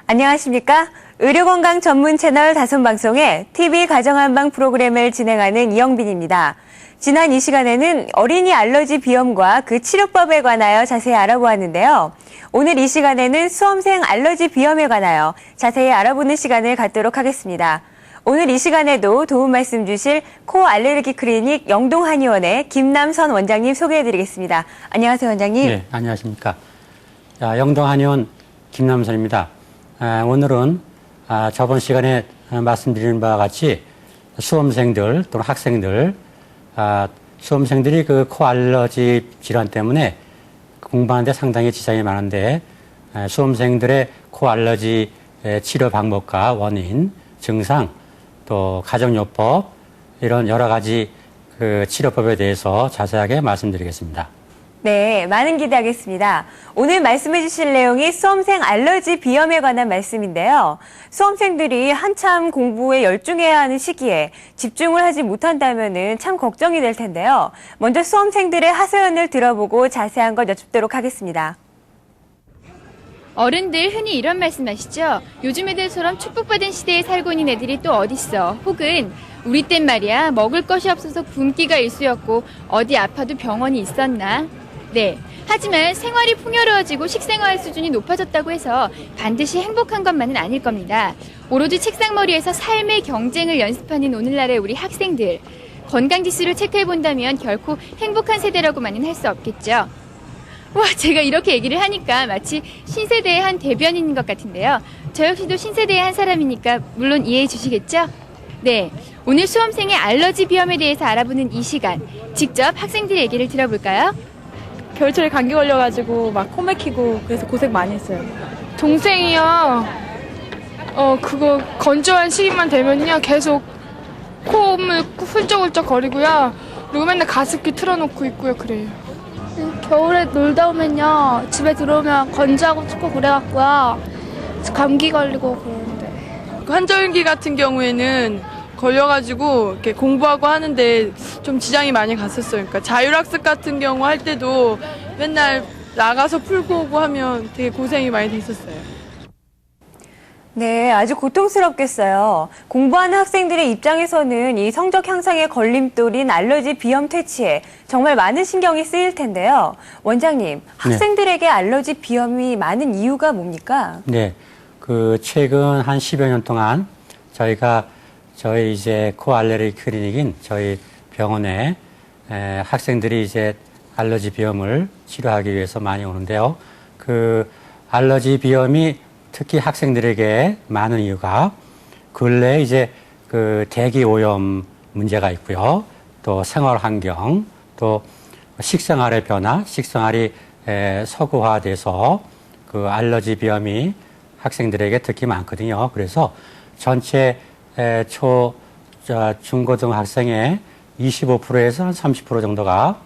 안녕하십니까? 의료건강 전문 채널 다솜방송의 TV 가정한방 프로그램을 진행하는 이영빈입니다. 지난 이 시간에는 어린이 알러지 비염과 그 치료법에 관하여 자세히 알아보았는데요. 오늘 이 시간에는 수험생 알러지 비염에 관하여 자세히 알아보는 시간을 갖도록 하겠습니다. 오늘 이 시간에도 도움 말씀 주실 코 알레르기 클리닉 영동한의원의 김남선 원장님 소개해드리겠습니다. 안녕하세요, 원장님. 네, 안녕하십니까. 영동한의원 김남선입니다. 오늘은 저번 시간에 말씀드린 바와 같이 수험생들 또는 학생들, 수험생들이 그 코 알러지 질환 때문에 공부하는데 상당히 지장이 많은데 수험생들의 코 알러지 치료 방법과 원인, 증상, 또 가정요법 이런 여러 가지 그 치료법에 대해서 자세하게 말씀드리겠습니다. 네, 많은 기대하겠습니다. 오늘 말씀해 주실 내용이 수험생 알러지 비염에 관한 말씀인데요. 수험생들이 한참 공부에 열중해야 하는 시기에 집중을 하지 못한다면 참 걱정이 될 텐데요. 먼저 수험생들의 하소연을 들어보고 자세한 것 여쭙도록 하겠습니다. 어른들 흔히 이런 말씀하시죠. 요즘 애들처럼 축복받은 시대에 살고 있는 애들이 또 어딨어. 혹은 우리 땐 말이야 먹을 것이 없어서 굶기가 일쑤였고 어디 아파도 병원이 있었나. 네. 하지만 생활이 풍요로워지고 식생활 수준이 높아졌다고 해서 반드시 행복한 것만은 아닐 겁니다. 오로지 책상머리에서 삶의 경쟁을 연습하는 오늘날의 우리 학생들. 건강지수를 체크해본다면 결코 행복한 세대라고만은 할 수 없겠죠. 와, 제가 이렇게 얘기를 하니까 마치 신세대의 한 대변인인 것 같은데요. 저 역시도 신세대의 한 사람이니까 물론 이해해 주시겠죠? 네, 오늘 수험생의 알러지 비염에 대해서 알아보는 이 시간, 직접 학생들 얘기를 들어볼까요? 겨울철에 감기 걸려가지고 막 코 막히고 그래서 고생 많이 했어요. 동생이요. 그거 건조한 시기만 되면요 계속 콧물 훌쩍훌쩍 거리고요. 그리고 맨날 가습기 틀어놓고 있고요. 그래요. 겨울에 놀다 오면요 집에 들어오면 건조하고 춥고 그래갖고요 감기 걸리고 그러는데 환절기 같은 경우에는 걸려가지고 이렇게 공부하고 하는데 좀 지장이 많이 갔었어요. 그러니까 자율학습 같은 경우 할 때도 맨날 나가서 풀고 오고 하면 되게 고생이 많이 됐었어요. 네, 아주 고통스럽겠어요. 공부하는 학생들의 입장에서는 이 성적 향상의 걸림돌인 알러지 비염 퇴치에 정말 많은 신경이 쓰일 텐데요. 원장님, 학생들에게 알러지 비염이 많은 이유가 뭡니까? 네, 그 최근 한 10여 년 동안 저희 이제 코 알레르기 클리닉인 저희 병원에 학생들이 이제 알러지 비염을 치료하기 위해서 많이 오는데요. 그 알러지 비염이 특히 학생들에게 많은 이유가 근래에 이제 그 대기 오염 문제가 있고요. 또 생활 환경, 또 식생활의 변화, 식생활이 서구화돼서 그 알러지 비염이 학생들에게 특히 많거든요. 그래서 전체 중고등 학생의 25%에서 한 30% 정도가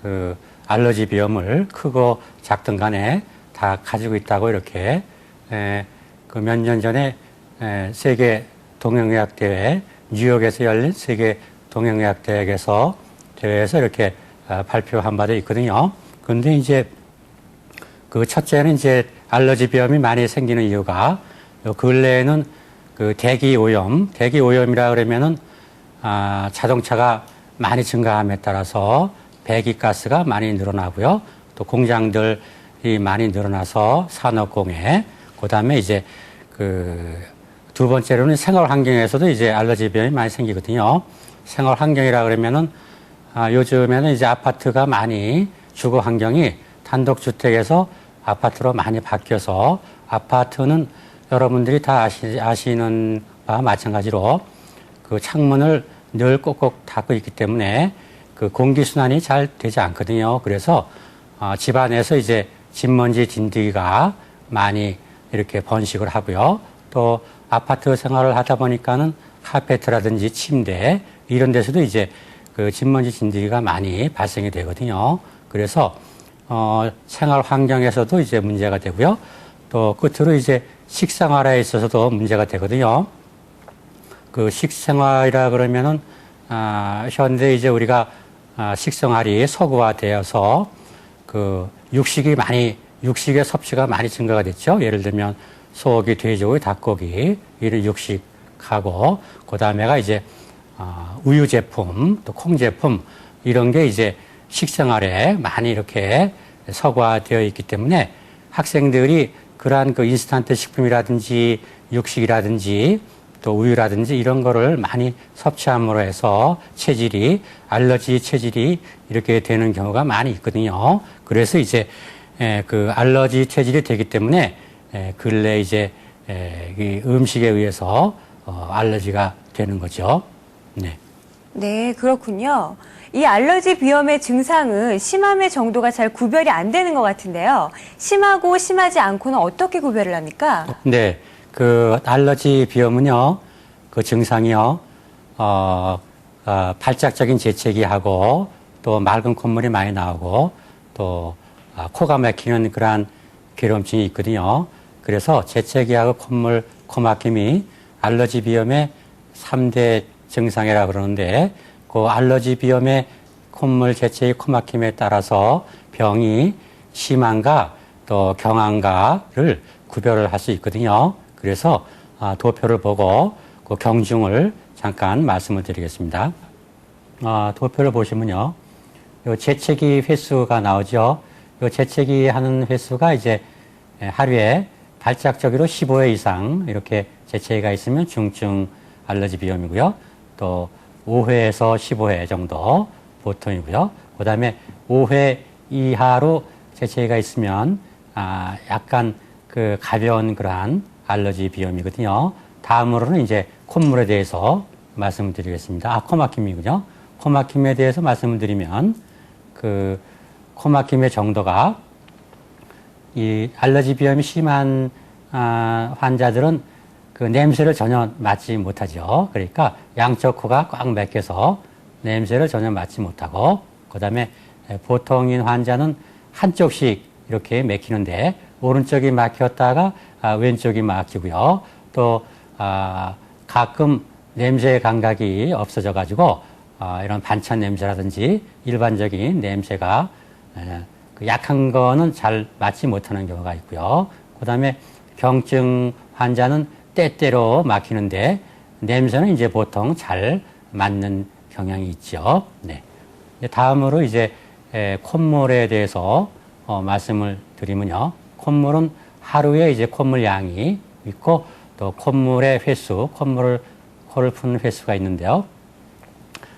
그 알러지 비염을 크고 작든 간에 다 가지고 있다고 이렇게 그 몇 년 전에 세계 동양의학 대회 뉴욕에서 열린 세계 동양의학 대회에서 이렇게 발표한 바도 있거든요. 그런데 이제 그 첫째는 이제 알러지 비염이 많이 생기는 이유가 요 근래에는 그 대기 오염이라 그러면은 자동차가 많이 증가함에 따라서 배기가스가 많이 늘어나고요. 또 공장들이 많이 늘어나서 산업공해, 그다음에 이제 그 두 번째로는 생활 환경에서도 이제 알러지 비염이 많이 생기거든요. 생활 환경이라 그러면은 요즘에는 이제 아파트가 많이 주거 환경이 단독주택에서 아파트로 많이 바뀌어서 아파트는 여러분들이 다 아시는 바와 마찬가지로 그 창문을 늘 꼭꼭 닫고 있기 때문에 그 공기순환이 잘 되지 않거든요. 그래서 집안에서 이제 진먼지 진드기가 많이 이렇게 번식을 하고요. 또 아파트 생활을 하다 보니까는 카페트라든지 침대 이런 데서도 이제 그 진먼지 진드기가 많이 발생이 되거든요. 그래서 생활 환경에서도 이제 문제가 되고요. 또 끝으로 이제 식생활에 있어서도 문제가 되거든요. 그 식생활이라 그러면은 현재 이제 우리가 식생활이 서구화되어서 그 육식의 섭취가 많이 증가가 됐죠. 예를 들면 소고기, 돼지고기, 닭고기 이를 육식하고 그 다음에가 이제 우유 제품, 또 콩 제품 이런 게 이제 식생활에 많이 이렇게 서구화되어 있기 때문에 학생들이 그러한 그 인스턴트 식품이라든지 육식이라든지 또 우유라든지 이런 거를 많이 섭취함으로 해서 알러지 체질이 이렇게 되는 경우가 많이 있거든요. 그래서 이제 그 알러지 체질이 되기 때문에 근래 이제 이 음식에 의해서 알러지가 되는 거죠. 네. 네, 그렇군요. 이 알러지 비염의 증상은 심함의 정도가 잘 구별이 안 되는 것 같은데요. 심하고 심하지 않고는 어떻게 구별을 합니까? 네, 그 알러지 비염은요, 그 증상이요, 발작적인 재채기하고 또 맑은 콧물이 많이 나오고 또 코가 막히는 그러한 괴로움증이 있거든요. 그래서 재채기하고 콧물, 코 막힘이 알러지 비염의 3대 증상이라 그러는데 그 알러지 비염의 콧물, 재채기, 코 막힘에 따라서 병이 심한가 또 경한가를 구별을 할 수 있거든요. 그래서 도표를 보고 그 경중을 잠깐 말씀을 드리겠습니다. 도표를 보시면요. 요 재채기 횟수가 나오죠. 요 재채기 하는 횟수가 이제 하루에 발작적으로 15회 이상 이렇게 재채기가 있으면 중증 알러지 비염이고요. 또 5회에서 15회 정도 보통이고요. 그 다음에 5회 이하로 재채기가 있으면 약간 그 가벼운 그러한 알러지 비염이거든요. 다음으로는 이제 콧물에 대해서 말씀을 드리겠습니다. 코막힘이군요. 코막힘에 대해서 말씀을 드리면 그 코막힘의 정도가 이 알러지 비염이 심한 환자들은 그 냄새를 전혀 맡지 못하죠. 그러니까 양쪽 코가 꽉 막혀서 냄새를 전혀 맡지 못하고 그다음에 보통인 환자는 한쪽씩 이렇게 막히는데 오른쪽이 막혔다가 왼쪽이 막히고요. 또 가끔 냄새 감각이 없어져 가지고 이런 반찬 냄새라든지 일반적인 냄새가 그 약한 거는 잘 맡지 못하는 경우가 있고요. 그다음에 경증 환자는 때때로 막히는데 냄새는 이제 보통 잘 맡는 경향이 있죠. 네. 다음으로 이제 콧물에 대해서 말씀을 드리면요. 콧물은 하루에 이제 콧물 양이 있고 또 콧물의 횟수, 코를 푸는 횟수가 있는데요.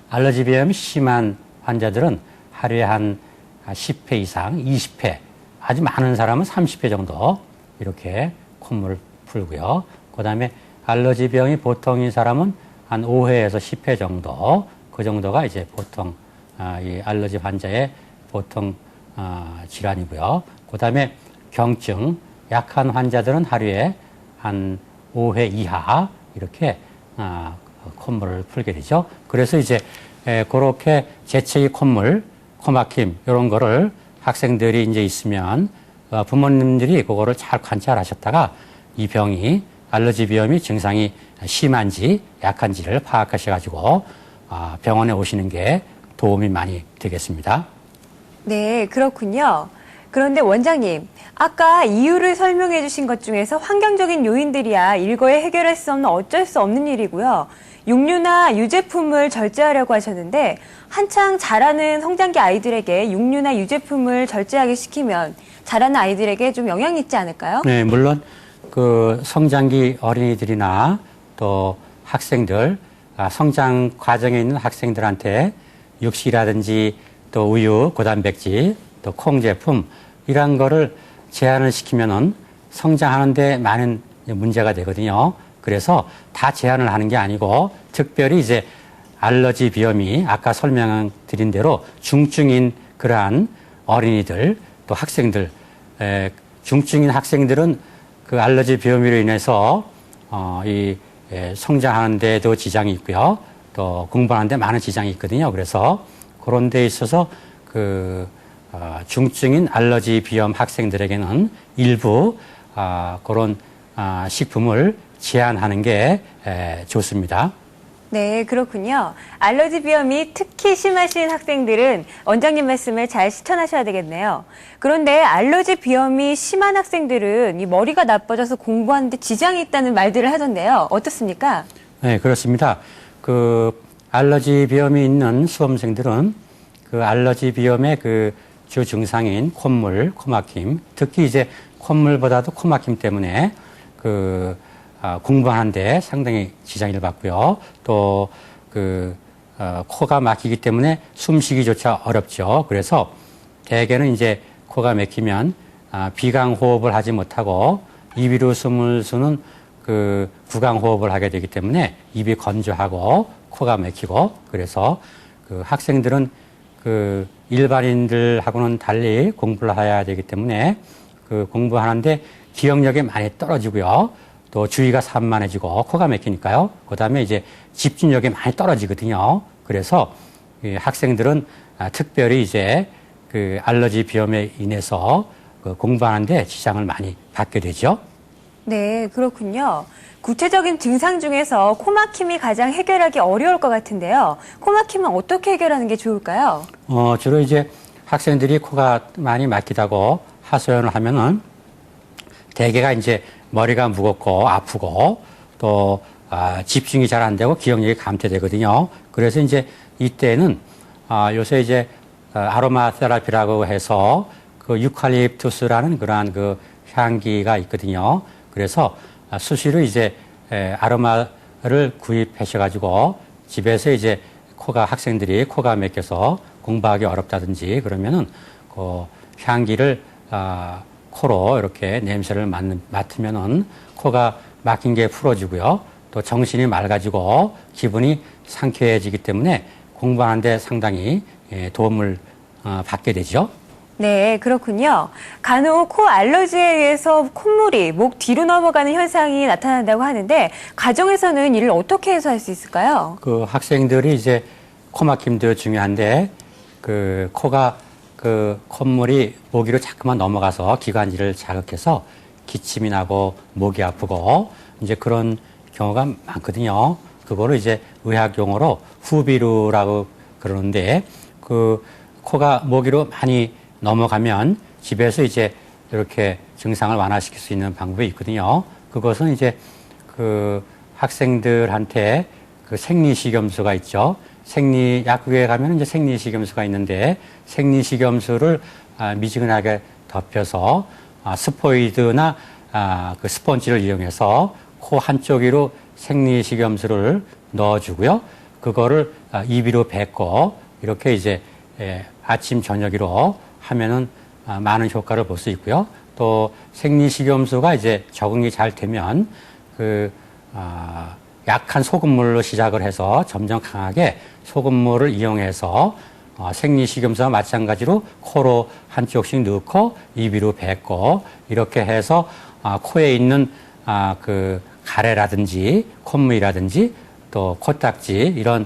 알러지 비염이 심한 환자들은 하루에 한 10회 이상, 20회, 아주 많은 사람은 30회 정도 이렇게 콧물을 풀고요. 그 다음에 알러지 병이 보통인 사람은 한 5회에서 10회 정도, 그 정도가 이제 보통 이 알러지 환자의 보통 질환이고요. 그 다음에 경증, 약한 환자들은 하루에 한 5회 이하 이렇게 콧물을 풀게 되죠. 그래서 이제 그렇게 재채기 콧물, 코막힘 이런 거를 학생들이 이제 있으면 부모님들이 그거를 잘 관찰하셨다가 이 병이 알러지 비염이 증상이 심한지 약한지를 파악하셔가지고 병원에 오시는 게 도움이 많이 되겠습니다. 네, 그렇군요. 그런데 원장님, 아까 이유를 설명해 주신 것 중에서 환경적인 요인들이야 일거에 해결할 수 없는 어쩔 수 없는 일이고요. 육류나 유제품을 절제하려고 하셨는데 한창 자라는 성장기 아이들에게 육류나 유제품을 절제하게 시키면 자라는 아이들에게 좀 영향이 있지 않을까요? 네, 물론 그 성장기 어린이들이나 또 학생들, 성장 과정에 있는 학생들한테 육식이라든지 또 우유, 고단백질, 또 콩 제품 이런 거를 제한을 시키면은 성장하는데 많은 문제가 되거든요. 그래서 다 제한을 하는 게 아니고 특별히 이제 알러지 비염이 아까 설명드린 대로 중증인 그러한 어린이들 또 학생들, 중증인 학생들은 그 알러지 비염으로 인해서 성장하는 데도 지장이 있고요. 또 공부하는 데 많은 지장이 있거든요. 그래서 그런 데 있어서 중증인 알러지 비염 학생들에게는 일부 그런 식품을 제한하는 게 좋습니다. 네, 그렇군요. 알러지 비염이 특히 심하신 학생들은 원장님 말씀을 잘 실천하셔야 되겠네요. 그런데 알러지 비염이 심한 학생들은 이 머리가 나빠져서 공부하는데 지장이 있다는 말들을 하던데요. 어떻습니까? 네, 그렇습니다. 그 알러지 비염이 있는 수험생들은 그 알러지 비염의 그 주 증상인 콧물, 코막힘, 특히 이제 콧물보다도 코막힘 때문에 공부하는데 상당히 지장을 받고요. 또 코가 막히기 때문에 숨쉬기조차 어렵죠. 그래서 대개는 이제 코가 막히면 비강 호흡을 하지 못하고 입 위로 숨을 쉬는 구강 호흡을 하게 되기 때문에 입이 건조하고 코가 막히고, 그래서 학생들은 일반인들하고는 달리 공부를 해야 되기 때문에 공부하는데 기억력이 많이 떨어지고요. 또 주의가 산만해지고 코가 막히니까요. 그다음에 이제 집중력이 많이 떨어지거든요. 그래서 이 학생들은 특별히 이제 알러지 비염에 인해서 공부하는데 지장을 많이 받게 되죠. 네, 그렇군요. 구체적인 증상 중에서 코막힘이 가장 해결하기 어려울 것 같은데요. 코막힘은 어떻게 해결하는 게 좋을까요? 주로 이제 학생들이 코가 많이 막히다고 하소연을 하면은 대개가 이제 머리가 무겁고 아프고 또 집중이 잘 안 되고 기억력이 감퇴되거든요. 그래서 이제 이때는 요새 이제 아로마 테라피라고 해서 유칼립투스라는 그러한 향기가 있거든요. 그래서 수시로 이제 아로마를 구입하셔가지고 집에서 이제 학생들이 코가 막혀서 공부하기 어렵다든지 그러면은 향기를 코로 이렇게 냄새를 맡으면은 코가 막힌 게 풀어지고요. 또 정신이 맑아지고 기분이 상쾌해지기 때문에 공부하는데 상당히 도움을 받게 되죠. 네, 그렇군요. 간혹 코 알러지에 의해서 콧물이 목 뒤로 넘어가는 현상이 나타난다고 하는데 가정에서는 이를 어떻게 해소할 수 있을까요? 학생들이 이제 코막힘도 중요한데 코가 콧물이 목 위로 자꾸만 넘어가서 기관지를 자극해서 기침이 나고 목이 아프고 이제 그런 경우가 많거든요. 그거를 이제 의학 용어로 후비루라고 그러는데 코가 목 위로 많이 넘어가면 집에서 이제 이렇게 증상을 완화시킬 수 있는 방법이 있거든요. 그것은 이제 학생들한테 생리식염수가 있죠. 약국에 가면 이제 생리식염수가 있는데 생리식염수를 미지근하게 덮여서 스포이드나 스펀지를 이용해서 코 한쪽 위로 생리식염수를 넣어주고요. 그거를 입 위로 뱉고 이렇게 이제 아침 저녁으로 하면은 많은 효과를 볼 수 있고요. 또 생리식염수가 이제 적응이 잘 되면 약한 소금물로 시작을 해서 점점 강하게 소금물을 이용해서 생리식염수와 마찬가지로 코로 한쪽씩 넣고 입 위로 뱉고 이렇게 해서 코에 있는 가래라든지 콧물이라든지 또 코딱지 이런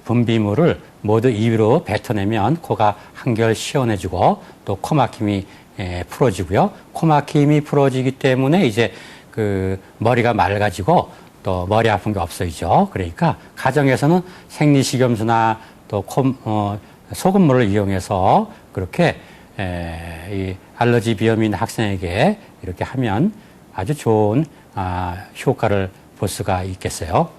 분비물을 모두 입 위로 뱉어내면 코가 한결 시원해지고 또 코막힘이 풀어지고요. 코막힘이 풀어지기 때문에 이제 머리가 맑아지고 또 머리 아픈 게 없어지죠. 그러니까 가정에서는 생리식염수나 또 소금물을 이용해서 그렇게 이 알러지 비염이 있는 학생에게 이렇게 하면 아주 좋은 효과를 볼 수가 있겠어요.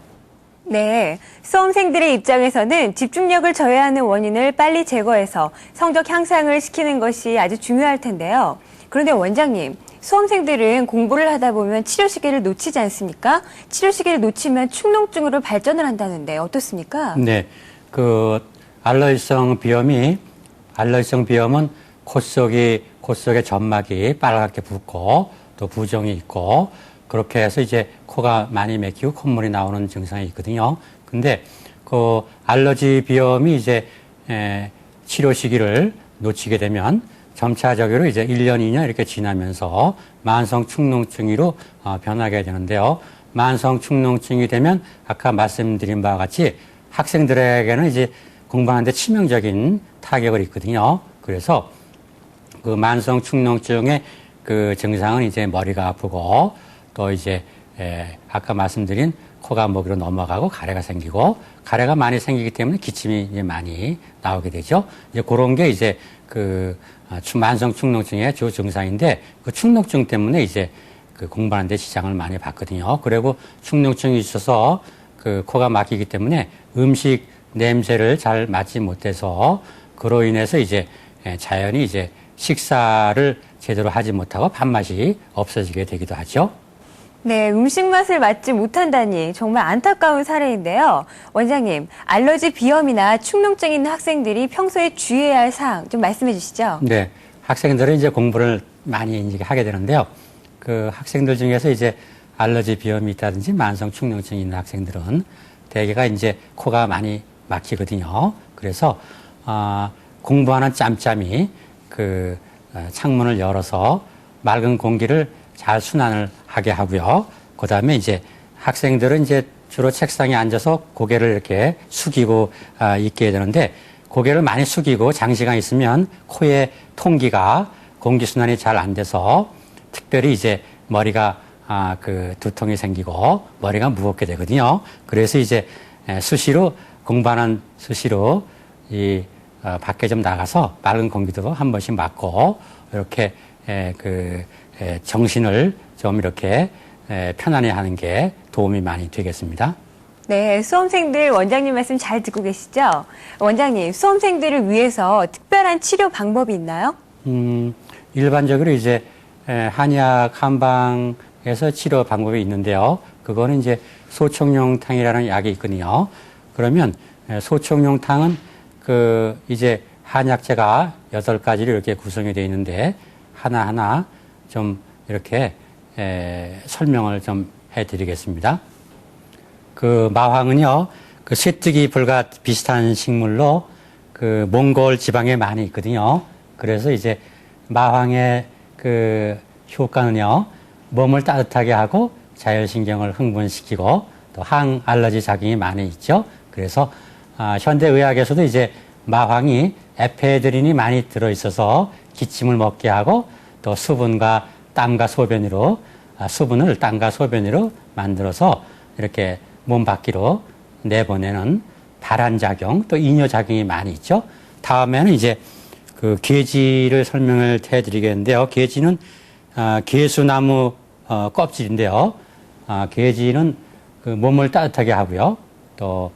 네, 수험생들의 입장에서는 집중력을 저해하는 원인을 빨리 제거해서 성적 향상을 시키는 것이 아주 중요할 텐데요. 그런데 원장님, 수험생들은 공부를 하다 보면 치료 시기를 놓치지 않습니까? 치료 시기를 놓치면 축농증으로 발전을 한다는데 어떻습니까? 네, 알러지성 비염은 콧 속의 점막이 빨갛게 붓고 또 부종이 있고 그렇게 해서 이제 코가 많이 막히고 콧물이 나오는 증상이 있거든요. 근데 알러지 비염이 이제 치료 시기를 놓치게 되면 점차적으로 이제 1년, 2년 이렇게 지나면서 만성 축농증으로 변하게 되는데요. 만성 축농증이 되면 아까 말씀드린 바와 같이 학생들에게는 이제 공부하는데 치명적인 타격을 입거든요. 그래서 만성 축농증의 증상은 이제 머리가 아프고 또 이제 아까 말씀드린 코가 목으로 넘어가고 가래가 생기고, 가래가 많이 생기기 때문에 기침이 이제 많이 나오게 되죠. 이제 그런 게 이제 만성 축농증의 주 증상인데, 그 축농증 때문에 이제 공부하는 데 지장을 많이 받거든요. 그리고 축농증이 있어서 코가 막히기 때문에 음식 냄새를 잘 맡지 못해서, 그로 인해서 이제 자연히 이제 식사를 제대로 하지 못하고 밥맛이 없어지게 되기도 하죠. 네, 음식 맛을 맡지 못한다니 정말 안타까운 사례인데요. 원장님, 알러지 비염이나 축농증 있는 학생들이 평소에 주의해야 할 사항 좀 말씀해 주시죠. 네, 학생들은 이제 공부를 많이 이제 하게 되는데요. 학생들 중에서 이제 알러지 비염이 있다든지 만성 축농증이 있는 학생들은 대개가 이제 코가 많이 막히거든요. 그래서 공부하는 짬짬이 창문을 열어서 맑은 공기를 잘 순환을 하게 하고요. 그 다음에 이제 학생들은 이제 주로 책상에 앉아서 고개를 이렇게 숙이고 있게 되는데, 고개를 많이 숙이고 장시간 있으면 코에 통기가 공기순환이 잘 안 돼서 특별히 이제 머리가 두통이 생기고 머리가 무겁게 되거든요. 그래서 이제 수시로 공부하는 수시로 밖에 좀 나가서 맑은 공기도 한 번씩 맞고, 이렇게 정신을 좀 이렇게 편안히 하는 게 도움이 많이 되겠습니다. 네, 수험생들 원장님 말씀 잘 듣고 계시죠? 원장님, 수험생들을 위해서 특별한 치료 방법이 있나요? 일반적으로 이제 한약 한방에서 치료 방법이 있는데요. 그거는 이제 소총용탕이라는 약이 있거든요. 그러면 소총용탕은 이제 한약재가 8가지로 이렇게 구성이 되어 있는데, 하나하나 좀 이렇게 설명을 좀 해드리겠습니다. 마황은요, 쇠뜨기 불과 비슷한 식물로 몽골 지방에 많이 있거든요. 그래서 이제 마황의 효과는요, 몸을 따뜻하게 하고 자율신경을 흥분시키고 또 항알러지 작용이 많이 있죠. 그래서 현대의학에서도 이제 마황이 에페드린이 많이 들어있어서 기침을 먹게 하고, 또 수분과 땀과 소변으로 수분을 땀과 소변으로 만들어서 이렇게 몸 밖으로 내보내는 발한작용, 또 이뇨작용이 많이 있죠. 다음에는 이제 계지를 설명을 해드리겠는데요. 계지는 개수나무 껍질인데요. 계지는 몸을 따뜻하게 하고요. 또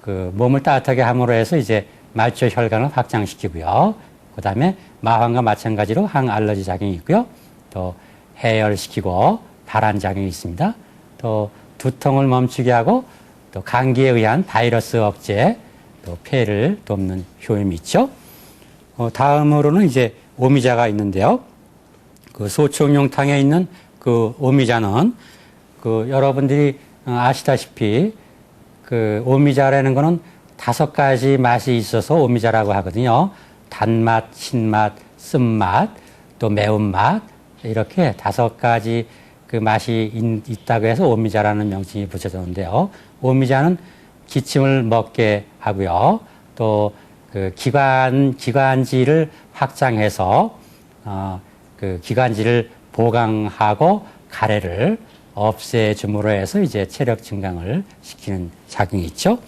몸을 따뜻하게 함으로 해서 이제 말초 혈관을 확장시키고요. 그 다음에 마황과 마찬가지로 항알러지 작용이 있고요. 또 해열시키고 발한작용이 있습니다. 또 두통을 멈추게 하고, 또 감기에 의한 바이러스 억제, 또 폐를 돕는 효험이 있죠. 다음으로는 이제 오미자가 있는데요. 소총용탕에 있는 오미자는 여러분들이 아시다시피 오미자라는 거는 5가지 맛이 있어서 오미자라고 하거든요. 단맛, 신맛, 쓴맛, 또 매운맛, 이렇게 5가지 맛이 있다고 해서 오미자라는 명칭이 붙여졌는데요. 오미자는 기침을 먹게 하고요. 또 기관지를 확장해서 기관지를 보강하고 가래를 없애줌으로 해서 이제 체력 증강을 시키는 작용이 있죠.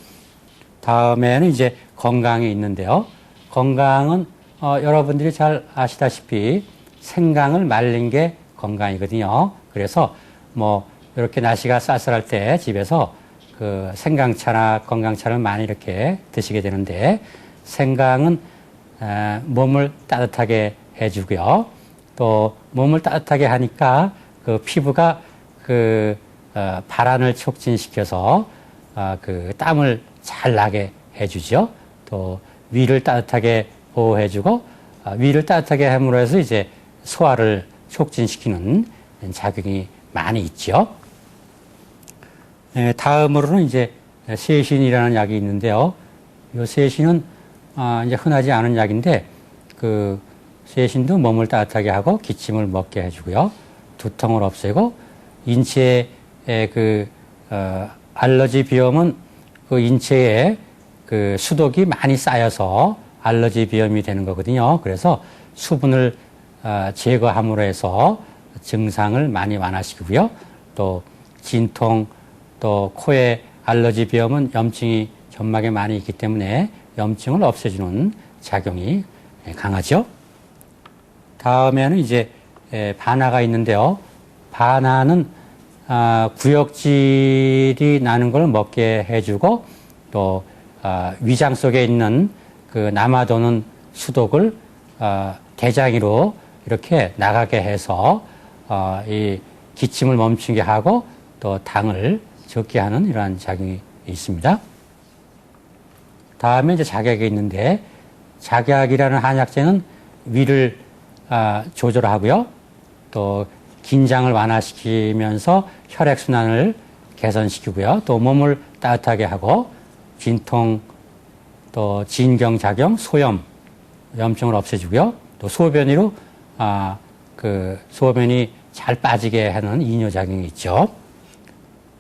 다음에는 이제 건강이 있는데요. 건강은 여러분들이 잘 아시다시피 생강을 말린 게 건강이거든요. 그래서 이렇게 날씨가 쌀쌀할 때 집에서 생강차나 건강차를 많이 이렇게 드시게 되는데, 생강은 몸을 따뜻하게 해주고요. 또 몸을 따뜻하게 하니까 피부가 발안을 촉진시켜서 땀을 잘 나게 해주죠. 또 위를 따뜻하게 보호해주고, 위를 따뜻하게 함으로 해서 이제 소화를 촉진시키는 작용이 많이 있죠. 다음으로는 이제 세신이라는 약이 있는데요. 이 세신은 이제 흔하지 않은 약인데, 세신도 몸을 따뜻하게 하고 기침을 먹게 해주고요. 두통을 없애고, 인체의 알러지 비염은 인체에 수독이 많이 쌓여서 알러지 비염이 되는 거거든요. 그래서 수분을 제거함으로 해서 증상을 많이 완화시키고요. 또 진통, 또 코에 알러지 비염은 염증이 점막에 많이 있기 때문에 염증을 없애주는 작용이 강하죠. 다음에는 이제 반하가 있는데요. 반하는 구역질이 나는 걸 먹게 해주고 또 위장 속에 있는 그 남아도는 수독을 대장으로 이렇게 나가게 해서 이 기침을 멈추게 하고 또 당을 적게 하는 이러한 작용이 있습니다. 다음에 이제 작약이 있는데 작약이라는 한약재는 위를 조절하고요. 또 긴장을 완화시키면서 혈액순환을 개선시키고요. 또 몸을 따뜻하게 하고 진통, 또 진경작용, 소염, 염증을 없애주고요. 또 소변으로 소변이 잘 빠지게 하는 이뇨작용이 있죠.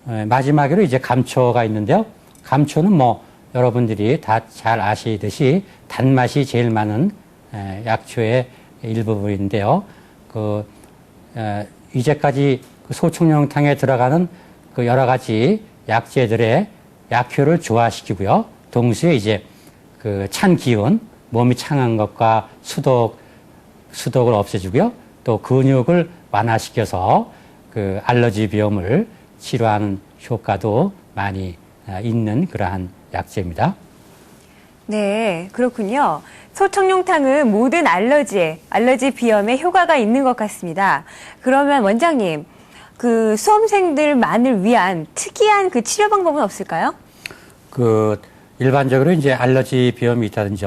마지막으로 이제 감초가 있는데요. 감초는 뭐 여러분들이 다 잘 아시듯이 단맛이 제일 많은 약초의 일부분인데요. 이제까지 소총령탕에 들어가는 그 여러 가지 약재들의 약효를 조화시키고요. 동시에 이제 그 찬 기운, 몸이 창한 것과 수독을 없애주고요. 또 근육을 완화시켜서 그 알러지 비염을 치료하는 효과도 많이 있는 그러한 약재입니다. 네, 그렇군요. 소청룡탕은 모든 알러지 비염에 효과가 있는 것 같습니다. 그러면 원장님, 그 수험생들만을 위한 특이한 그 치료 방법은 없을까요? 일반적으로 이제 알러지 비염이 있다든지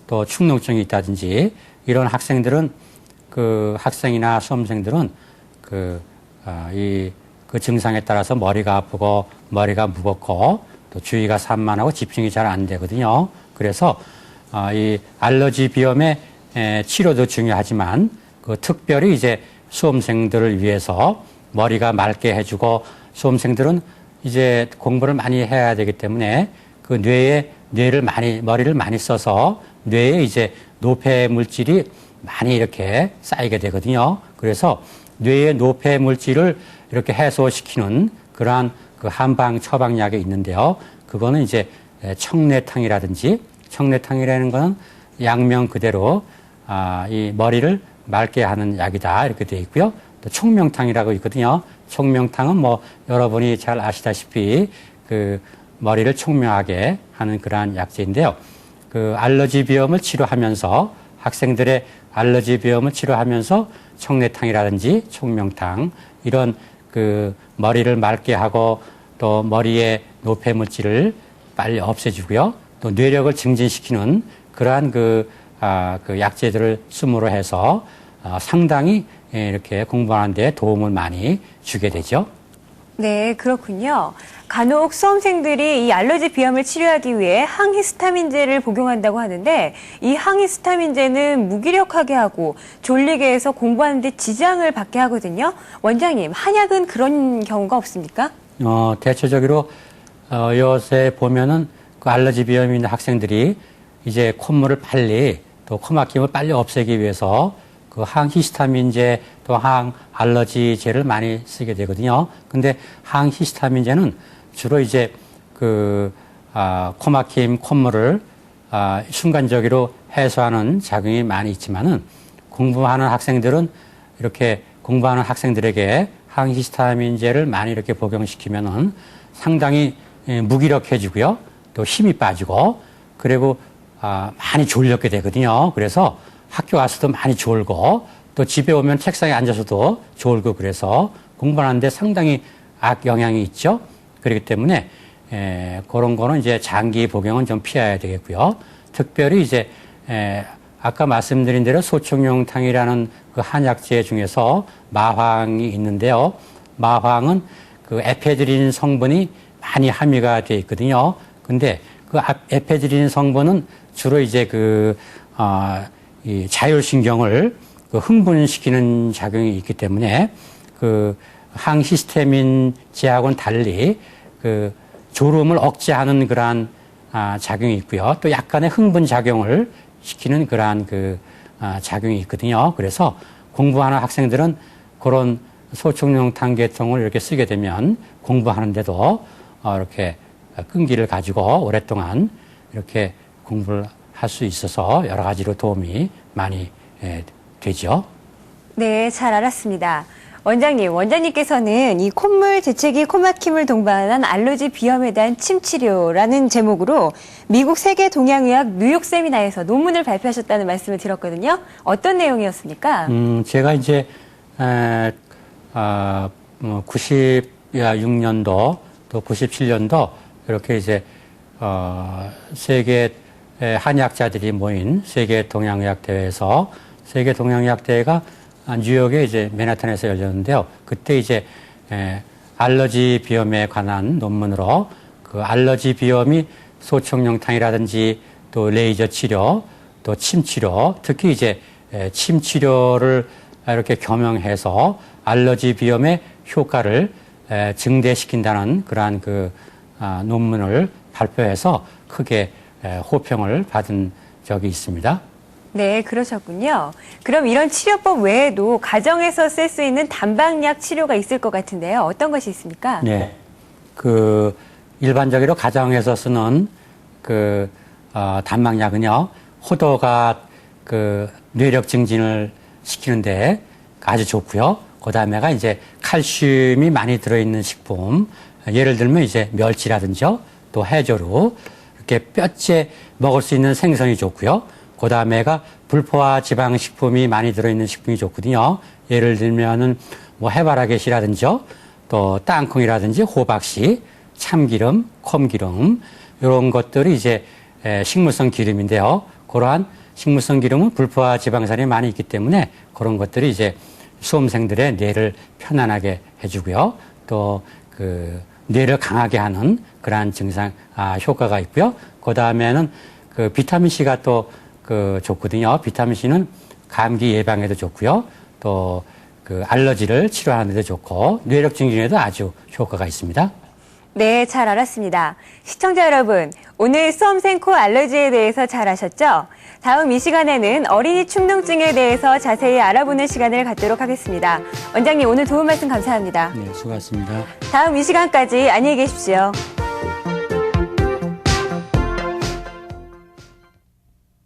또 축농증이 있다든지 이런 학생들은 학생이나 수험생들은 그 증상에 따라서 머리가 아프고 머리가 무겁고 또 주의가 산만하고 집중이 잘 안 되거든요. 그래서 이 알러지 비염의 치료도 중요하지만 특별히 이제 수험생들을 위해서 머리가 맑게 해주고 수험생들은 이제 공부를 많이 해야 되기 때문에 그 머리를 많이 써서 뇌에 이제 노폐 물질이 많이 이렇게 쌓이게 되거든요. 그래서 뇌의 노폐 물질을 이렇게 해소시키는 그러한 그 한방 처방약이 있는데요. 그거는 이제 청내탕이라는 거는 약명 그대로 이 머리를 맑게 하는 약이다 이렇게 되어 있고요. 또 총명탕이라고 있거든요. 총명탕은 뭐 여러분이 잘 아시다시피 그 머리를 총명하게 하는 그러한 약재인데요. 그 알러지 비염을 치료하면서 학생들의 알러지 비염을 치료하면서 청내탕이라든지 총명탕 이런 그 머리를 맑게 하고 또 머리에 노폐 물질을 빨리 없애주고요. 또 뇌력을 증진시키는 그러한 그 약재들을 씀으로 해서 상당히 이렇게 공부하는 데 도움을 많이 주게 되죠. 네, 그렇군요. 간혹 수험생들이 이 알러지 비염을 치료하기 위해 항히스타민제를 복용한다고 하는데 이 항히스타민제는 무기력하게 하고 졸리게 해서 공부하는 데 지장을 받게 하거든요. 원장님, 한약은 그런 경우가 없습니까? 대체적으로 요새 보면은 그 알러지 비염이 있는 학생들이 이제 콧물을 빨리 또 코막힘을 빨리 없애기 위해서 그 항히스타민제 또 항알러지제를 많이 쓰게 되거든요. 근데 항히스타민제는 주로 이제 코막힘, 콧물을 순간적으로 해소하는 작용이 많이 있지만은 공부하는 학생들에게 항히스타민제를 많이 이렇게 복용시키면은 상당히 무기력해지고요. 또 힘이 빠지고 그리고 많이 졸렸게 되거든요. 그래서 학교 와서도 많이 졸고 또 집에 오면 책상에 앉아서도 졸고 그래서 공부하는데 상당히 악영향이 있죠. 그렇기 때문에 그런 거는 이제 장기 복용은 좀 피해야 되겠고요. 특별히 이제 아까 말씀드린 대로 소청룡탕이라는 그 한약재 중에서 마황이 있는데요. 마황은 그 에페드린 성분이 많이 함유가 되어 있거든요. 근데 그 에페드린 성분은 주로 이제 이 자율신경을 흥분시키는 작용이 있기 때문에 그 항히스타민제하고는 달리 그 졸음을 억제하는 그러한 작용이 있고요. 또 약간의 흥분 작용을 시키는 그러한 작용이 있거든요. 그래서 공부하는 학생들은 그런 소총용탕계통을 이렇게 쓰게 되면 공부하는데도 이렇게 끈기를 가지고 오랫동안 이렇게 공부를 할 수 있어서 여러 가지로 도움이 많이 되죠. 네, 잘 알았습니다. 원장님께서는 이 콧물, 재채기, 코막힘을 동반한 알러지 비염에 대한 침 치료라는 제목으로 미국 세계동양의학 뉴욕 세미나에서 논문을 발표하셨다는 말씀을 들었거든요. 어떤 내용이었습니까? 제가 이제 96년도 또 97년도 이렇게 이제 세계 한의학자들이 모인 세계 동양의학 대회에서 세계 동양의학 대회가 뉴욕에 이제 맨하탄에서 열렸는데요. 그때 이제 알러지 비염에 관한 논문으로 그 알러지 비염이 소총용탕이라든지 또 레이저 치료, 또 침 치료, 특히 이제 침 치료를 이렇게 겸용해서 알러지 비염의 효과를 증대시킨다는 그러한 그 논문을 발표해서 크게 호평을 받은 적이 있습니다. 네, 그러셨군요. 그럼 이런 치료법 외에도 가정에서 쓸 수 있는 단방약 치료가 있을 것 같은데요. 어떤 것이 있습니까? 네. 그 일반적으로 가정에서 쓰는 그 단방약은요. 호도가 그 뇌력 증진을 시키는데 아주 좋고요. 그다음에가 이제 칼슘이 많이 들어있는 식품. 예를 들면 이제 멸치라든지 또 해조류 이렇게 뼈째 먹을 수 있는 생선이 좋고요. 그다음에가 불포화 지방 식품이 많이 들어있는 식품이 좋거든요. 예를 들면은 뭐 해바라기씨라든지 또 땅콩이라든지 호박씨, 참기름, 콩기름 이런 것들이 이제 식물성 기름인데요. 그러한 식물성 기름은 불포화 지방산이 많이 있기 때문에 그런 것들이 이제 수험생들의 뇌를 편안하게 해주고요. 또 그 뇌를 강하게 하는 그러한 증상 효과가 있고요. 그 다음에는 그 비타민 C가 또 그 좋거든요. 비타민 C는 감기 예방에도 좋고요. 또 그 알러지를 치료하는 데도 좋고 뇌력 증진에도 아주 효과가 있습니다. 네, 잘 알았습니다. 시청자 여러분, 오늘 수험생 코 알러지에 대해서 잘 아셨죠? 다음 이 시간에는 어린이 충농증에 대해서 자세히 알아보는 시간을 갖도록 하겠습니다. 원장님, 오늘 도움 말씀 감사합니다. 네, 수고하셨습니다. 다음 이 시간까지 안녕히 계십시오.